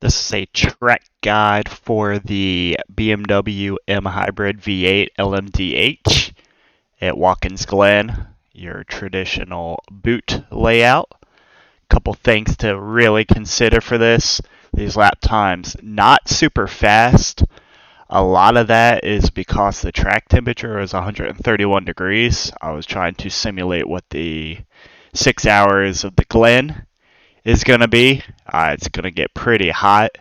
This is a track guide for the BMW M Hybrid V8 LMDh at Watkins Glen, your traditional boot layout. Couple things to really consider for this. These lap times, not super fast. A lot of that is because the track temperature is 131 degrees. I was trying to simulate what the 6 hours of the Glen is going to be. It's going to get pretty hot.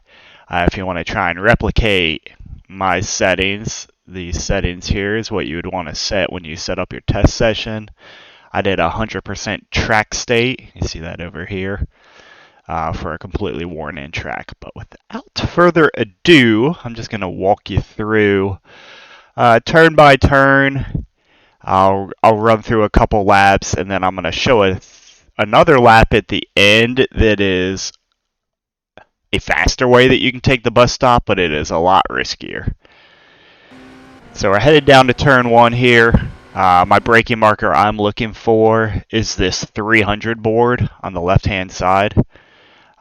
If you want to try and replicate my settings, these settings here is what you would want to set when you set up your test session. I did 100% track state. You see that over here for a completely worn in track. But without further ado, I'm just going to walk you through turn by turn. I'll run through a couple laps, and then I'm going to show another lap at the end that is a faster way that you can take the bus stop, but it is a lot riskier. So we're headed down to turn 1 here. My braking marker I'm looking for is this 300 board on the left-hand side.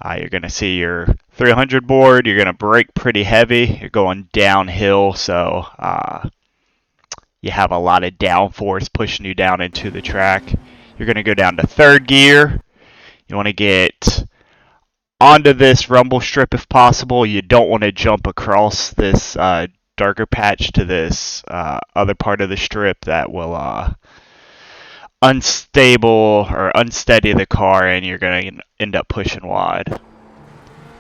You're going to see your 300 board. You're going to brake pretty heavy. You're going downhill, so you have a lot of downforce pushing you down into the track. You're going to go down to 3rd gear. You want to get onto this rumble strip if possible. You don't want to jump across this darker patch to this other part of the strip that will unstable or unsteady the car, and you're going to end up pushing wide.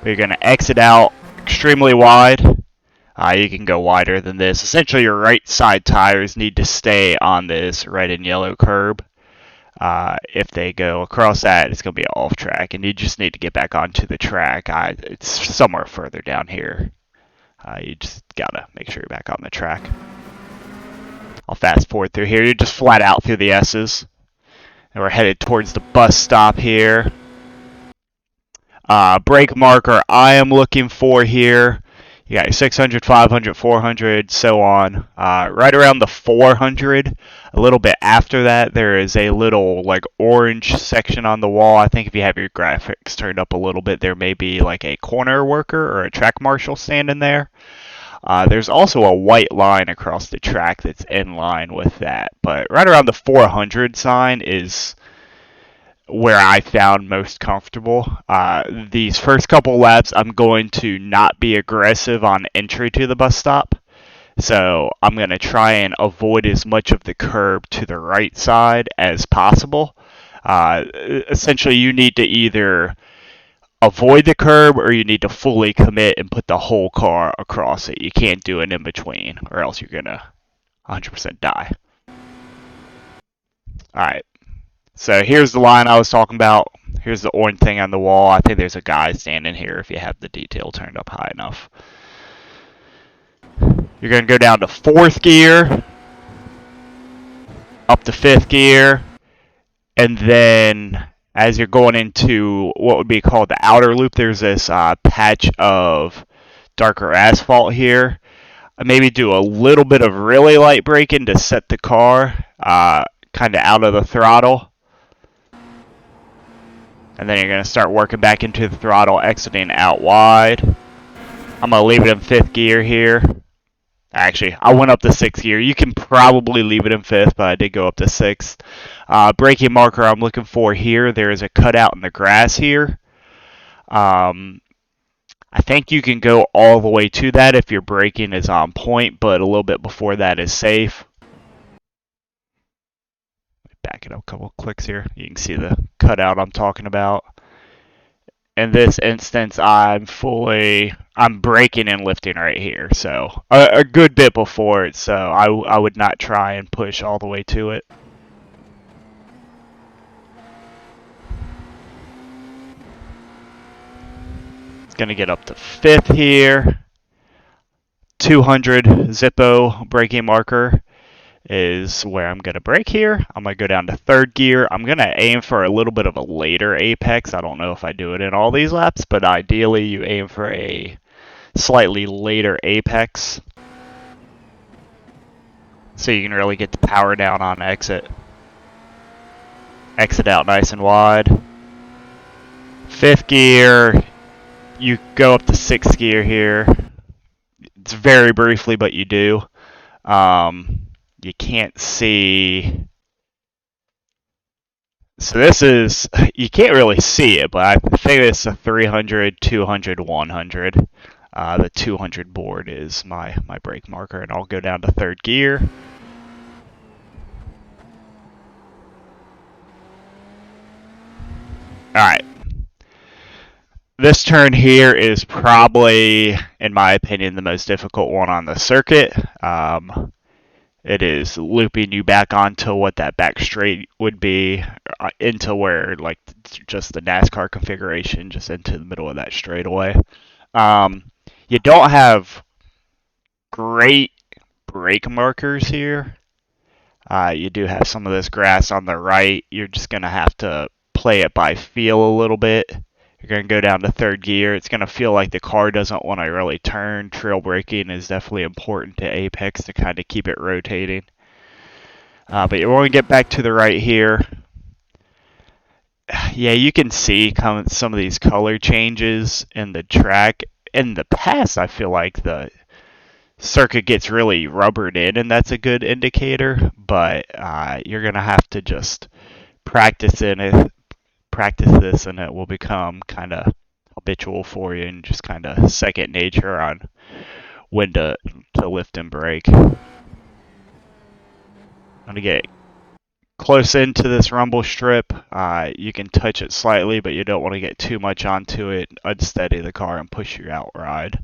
You're going to exit out extremely wide. You can go wider than this. Essentially, your right side tires need to stay on this red and yellow curb. If they go across that, it's going to be off track, and you just need to get back onto the track. It's somewhere further down here. You just got to make sure you're back on the track. I'll fast forward through here. You're just flat out through the S's. And we're headed towards the bus stop here. Brake marker I am looking for here. You got your 600, 500, 400, so on. Right around the 400, a little bit after that, there is a little like orange section on the wall. I think if you have your graphics turned up a little bit, there may be like a corner worker or a track marshal standing there. There's also a white line across the track that's in line with that. But right around the 400 sign is where I found most comfortable. These first couple laps, I'm going to not be aggressive on entry to the bus stop. So I'm going to try and avoid as much of the curb to the right side as possible. Essentially, you need to either avoid the curb or you need to fully commit and put the whole car across it. You can't do an in between, or else you're going to 100% die. Alright. So here's the line I was talking about. Here's the orange thing on the wall. I think there's a guy standing here if you have the detail turned up high enough. You're going to go down to 4th gear, up to 5th gear, and then as you're going into what would be called the outer loop, there's this patch of darker asphalt here. Maybe do a little bit of really light braking to set the car kind of out of the throttle. And then you're going to start working back into the throttle, exiting out wide. I'm going to leave it in 5th gear here. Actually, I went up to 6th gear. You can probably leave it in 5th, but I did go up to 6th. Braking marker I'm looking for here. There is a cutout in the grass here. I think you can go all the way to that if your braking is on point, but a little bit before that is safe. Back it up a couple clicks here. You can see the cutout I'm talking about. In this instance, I'm braking and lifting right here, so a good bit before it, so I would not try and push all the way to it. It's going to get up to 5th here. 200 Zippo braking marker is where I'm going to brake here. I'm going to go down to 3rd gear. I'm going to aim for a little bit of a later apex. I don't know if I do it in all these laps, but ideally you aim for a slightly later apex so you can really get the power down on exit. Exit out nice and wide. 5th gear, you go up to sixth gear here. It's very briefly, but you do. You can't see. So this is, you can't really see it, but I think it's a 300, 200, 100. The 200 board is my brake marker, and I'll go down to third gear. Alright. This turn here is probably, in my opinion, the most difficult one on the circuit. It is looping you back onto what that back straight would be, into where, like, just the NASCAR configuration, just into the middle of that straightaway. You don't have great brake markers here. You do have some of this grass on the right. You're just going to have to play it by feel a little bit. You're going to go down to third gear. It's going to feel like the car doesn't want to really turn. Trail braking is definitely important to Apex to kind of keep it rotating. But you want to get back to the right here. Yeah, you can see some of these color changes in the track. In the past, I feel like the circuit gets really rubbered in, and that's a good indicator. But you're going to have to just practice this, and it will become kind of habitual for you and just kind of second nature on when to lift and brake. I'm going to get close into this rumble strip. You can touch it slightly, but you don't want to get too much onto it, unsteady the car, and push you out ride.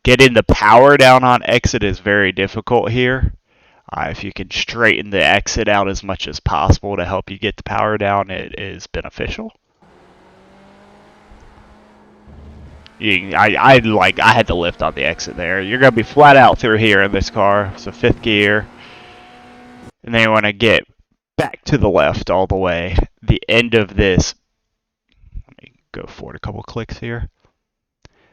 Getting the power down on exit is very difficult here. If you can straighten the exit out as much as possible to help you get the power down, it is beneficial. I had to lift on the exit there. You're gonna be flat out through here in this car. So fifth gear, and then you want to get back to the left all the way. The end of this. Let me go forward a couple clicks here.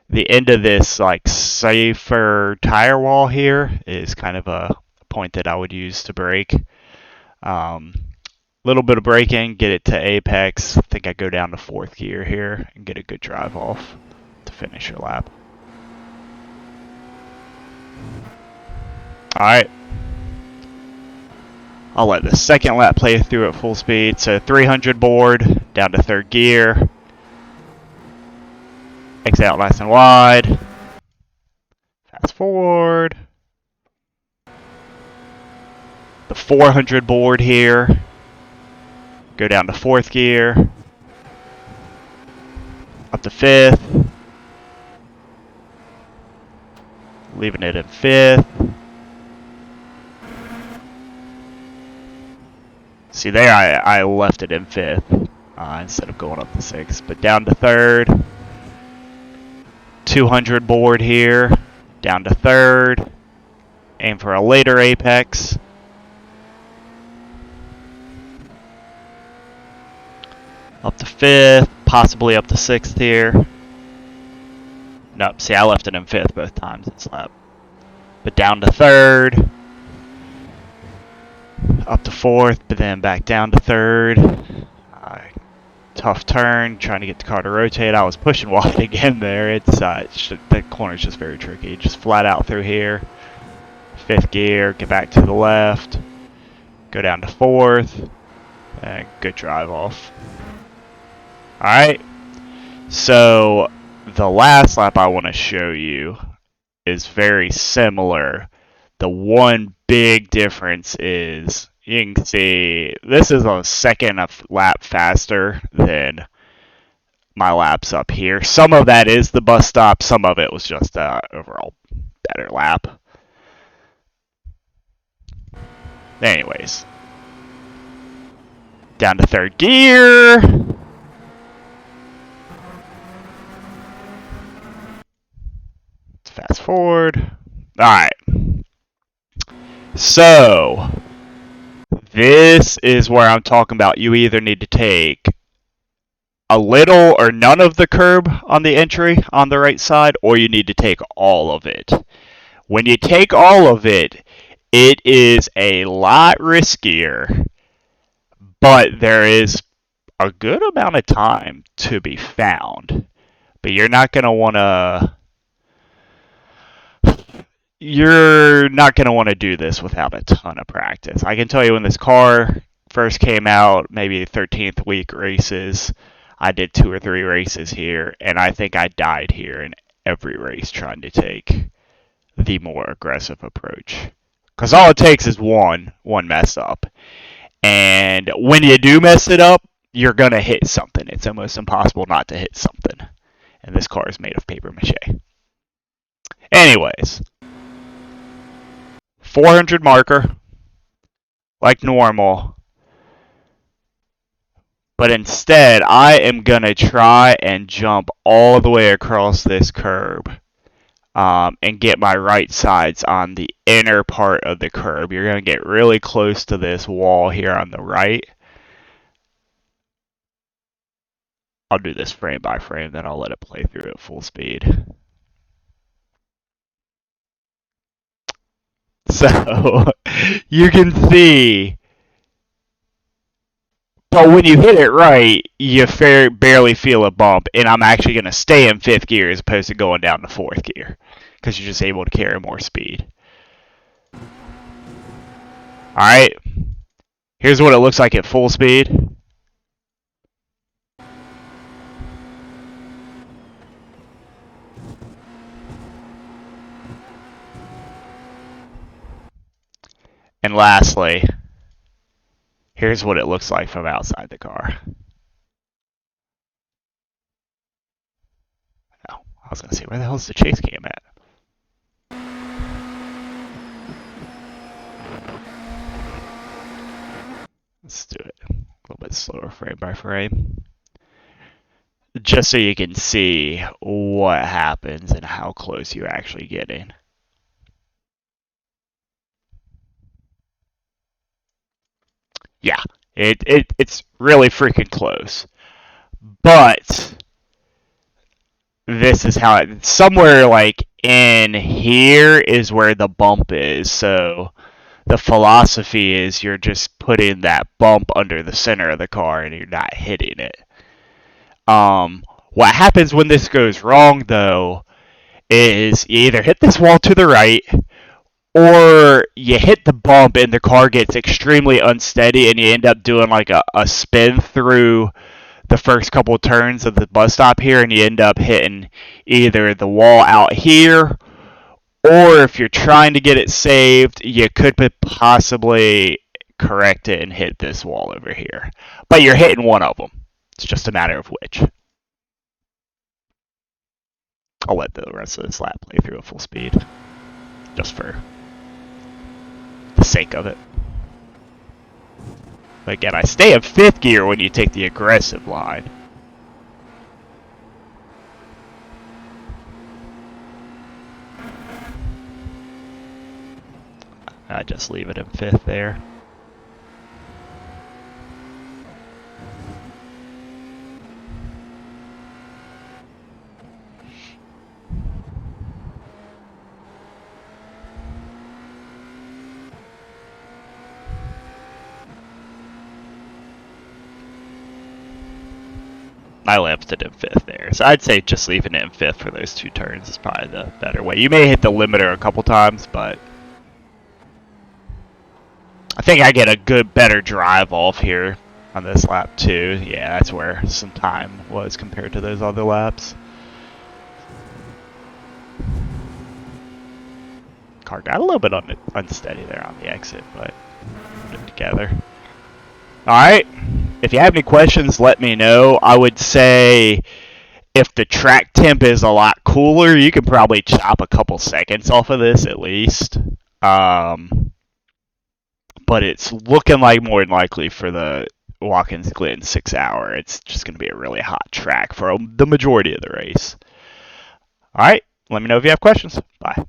The end of this like safer tire wall here is kind of a point that I would use to brake. Little bit of braking, get it to apex. I think I go down to fourth gear here and get a good drive off to finish your lap. Alright. I'll let the second lap play through at full speed. So 300 board, down to third gear. Exit out nice and wide. Fast forward. The 400 board here. Go down to fourth gear. Up to fifth. Leaving it in fifth. See there, I left it in fifth instead of going up to sixth. But down to third. 200 board here. Down to third. Aim for a later apex. Up to fifth, possibly up to sixth here. Nope, see I left it in fifth both times this lap. But down to third. Up to fourth, but then back down to third. Tough turn, trying to get the car to rotate. I was pushing wide again there. The corner's just very tricky. Just flat out through here. Fifth gear, get back to the left. Go down to fourth. And good drive off. Alright, so the last lap I want to show you is very similar. The one big difference is, you can see, this is a second lap faster than my laps up here. Some of that is the bus stop, some of it was just an overall better lap. Anyways, down to third gear. Fast forward. Alright. So, this is where I'm talking about. You either need to take a little or none of the curb on the entry on the right side, or you need to take all of it. When you take all of it, it is a lot riskier, but there is a good amount of time to be found. But you're not going to want to do this without a ton of practice. I can tell you when this car first came out, maybe 13th week races, I did 2 or 3 races here, and I think I died here in every race trying to take the more aggressive approach. Because all it takes is one mess up. And when you do mess it up, you're going to hit something. It's almost impossible not to hit something. And this car is made of paper mache. Anyways, 400 marker, like normal. But instead, I am going to try and jump all the way across this curb and get my right sides on the inner part of the curb. You're going to get really close to this wall here on the right. I'll do this frame by frame, then I'll let it play through at full speed. So, you can see, but when you hit it right, you barely feel a bump, and I'm actually going to stay in 5th gear as opposed to going down to 4th gear, because you're just able to carry more speed. Alright, here's what it looks like at full speed. And lastly, here's what it looks like from outside the car. Oh, I was going to say, where the hell is the chase cam at? Let's do it a little bit slower frame by frame. Just so you can see what happens and how close you're actually getting. Yeah, it's really freaking close. But this is how it, somewhere like in here is where the bump is. So the philosophy is you're just putting that bump under the center of the car and you're not hitting it. What happens when this goes wrong though is you either hit this wall to the right or you hit the bump and the car gets extremely unsteady and you end up doing like a spin through the first couple of turns of the bus stop here and you end up hitting either the wall out here, or if you're trying to get it saved, you could possibly correct it and hit this wall over here. But you're hitting one of them. It's just a matter of which. I'll let the rest of this lap play through at full speed, just for the sake of it. But again, I stay in 5th gear when you take the aggressive line. I just leave it in 5th there. I left it in 5th there. So I'd say just leaving it in 5th for those 2 turns is probably the better way. You may hit the limiter a couple times, but I think I get a better drive off here on this lap too. Yeah, that's where some time was compared to those other laps. Car got a little bit unsteady there on the exit, but put it together. Alright, if you have any questions, let me know. I would say if the track temp is a lot cooler, you can probably chop a couple seconds off of this at least. But it's looking like more than likely for the Watkins Glen 6 hour, it's just going to be a really hot track for the majority of the race. Alright, let me know if you have questions. Bye.